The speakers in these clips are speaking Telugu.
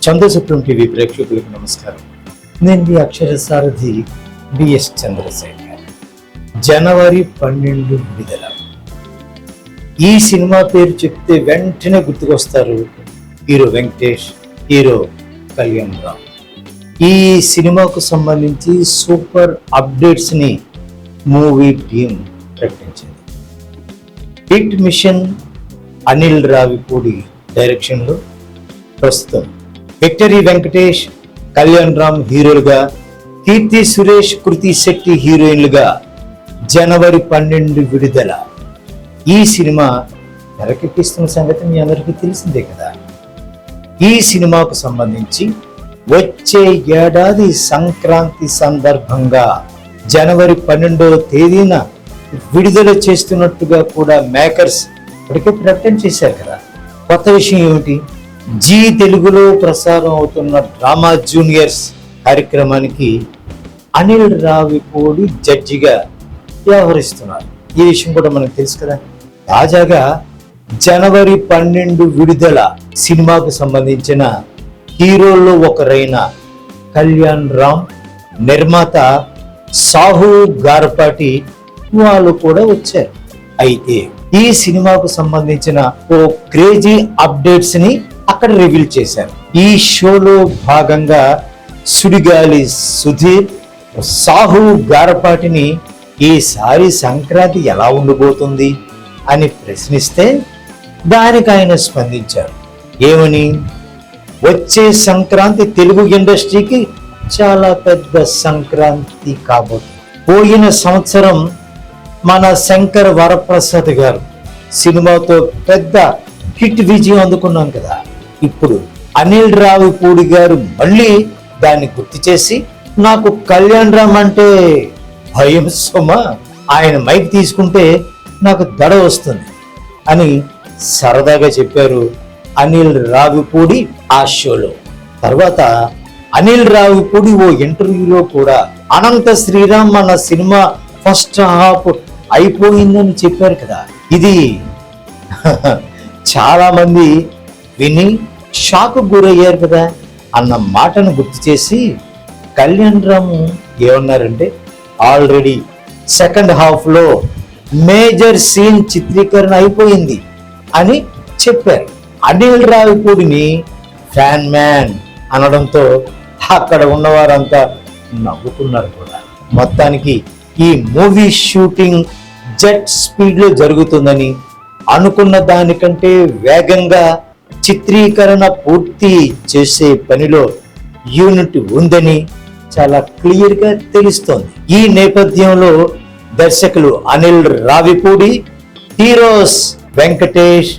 చంద్రశేఖరం టీవీ ప్రేక్షకులకు నమస్కారం. నేను మీ అక్షర సారథి బిఎస్ చంద్రశేఖర్. జనవరి 12 విడుదల. ఈ సినిమా పేరు చెప్తే వెంటనే గుర్తుకొస్తారు హీరో వెంకటేష్, హీరో కళ్యాణ్ రామ్. ఈ సినిమాకు సంబంధించి సూపర్ అప్డేట్స్ ని మూవీ టీం ప్రకటించింది. హిట్ మిషన్ అనిల్ రావిపూడి డైరెక్షన్లో ప్రస్తుతం విక్టరీ వెంకటేష్, కళ్యాణ్ రామ్ హీరోలుగా, కీర్తి సురేష్, కృతి శెట్టి హీరోయిన్లుగా జనవరి 12 విడుదల. ఈ సినిమా తెరకెక్కిస్తున్న సంగతి మీ అందరికీ తెలిసిందే కదా. ఈ సినిమాకు సంబంధించి వచ్చే ఏడాది సంక్రాంతి సందర్భంగా జనవరి 12వ తేదీన విడుదల చేస్తున్నట్టుగా కూడా మేకర్స్ ఇప్పటికే ప్రకటన చేశారు కదా. కొత్త విషయం ఏమిటి? జీ తెలుగులో ప్రసారం అవుతున్న డ్రామా జూనియర్స్ కార్యక్రమానికి అనిల్ రావిపూడి జడ్జిగా వ్యవహరిస్తున్నారు. ఈ విషయం కూడా మనకు తెలుసు కదా. తాజాగా జనవరి 12 విడుదల సినిమాకు సంబంధించిన హీరోల్లో ఒకరైన కళ్యాణ్ రామ్, నిర్మాత సాహు గారపాటి వాళ్ళు కూడా వచ్చారు. అయితే ఈ సినిమాకు సంబంధించిన ఓ క్రేజీ అప్డేట్స్ ని అక్కడ రివీల్ చేశారు. ఈ షోలో భాగంగా సుడిగాలి సుధీర్ సాహు గారపాటిని ఈసారి సంక్రాంతి ఎలా ఉండబోతుంది అని ప్రశ్నిస్తే దానికి ఆయన స్పందించారు. ఏమని? వచ్చే సంక్రాంతి తెలుగు ఇండస్ట్రీకి చాలా పెద్ద సంక్రాంతి కాబోతుంది. పోయిన సంవత్సరం మన శంకర్ వరప్రసాద్ గారు సినిమాతో పెద్ద హిట్ విజయం అందుకున్నాం కదా. ఇప్పుడు అనిల్ రావిపూడి గారు మళ్ళీ దాన్ని గుర్తు చేసి, నాకు కళ్యాణ్ రామ్ అంటే భయం సుమ, ఆయన మైక్ తీసుకుంటే నాకు దడ వస్తుంది అని సరదాగా చెప్పారు అనిల్ రావిపూడి ఆ షోలో. తర్వాత అనిల్ రావిపూడి ఓ ఇంటర్వ్యూలో కూడా అనంత శ్రీరామ్ మన సినిమా ఫస్ట్ హాఫ్ అయిపోయిందని చెప్పారు కదా. ఇది చాలా మంది విని షాక్ గురయ్యారు కదా అన్న మాటను గుర్తు చేసి కళ్యాణ్ రామ్ ఏమన్నారంటే, ఆల్రెడీ సెకండ్ హాఫ్ లో మేజర్ సీన్ చిత్రీకరణ అయిపోయింది అని చెప్పారు. అనిల్ రావిపూడిని ఫ్యాన్ మ్యాన్ అనడంతో అక్కడ ఉన్నవారంతా నవ్వుకున్నారు కూడా. మొత్తానికి ఈ మూవీ షూటింగ్ జెట్ స్పీడ్ లో జరుగుతుందని, అనుకున్న దానికంటే వేగంగా చిత్రీకరణ పూర్తి చేసే పనిలో యూనిట్ ఉందని చాలా క్లియర్ గా తెలుస్తోంది. ఈ నేపథ్యంలో దర్శకులు అనిల్ రావిపూడి, హీరోస్ వెంకటేష్,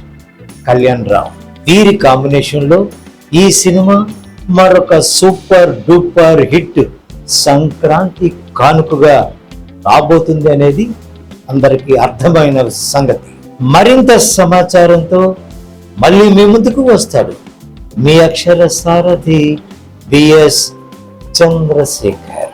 కళ్యాణ్ రామ్ వీరి కాంబినేషన్ లో ఈ సినిమా మరొక సూపర్ డూపర్ హిట్ సంక్రాంతి కానుకగా రాబోతుంది అనేది అందరికీ అర్థమైన సంగతి. మరింత సమాచారంతో మళ్ళీ మీ ముందుకు వస్తాడు మీ అక్షర సారథి బిఎస్ చంద్రశేఖర్.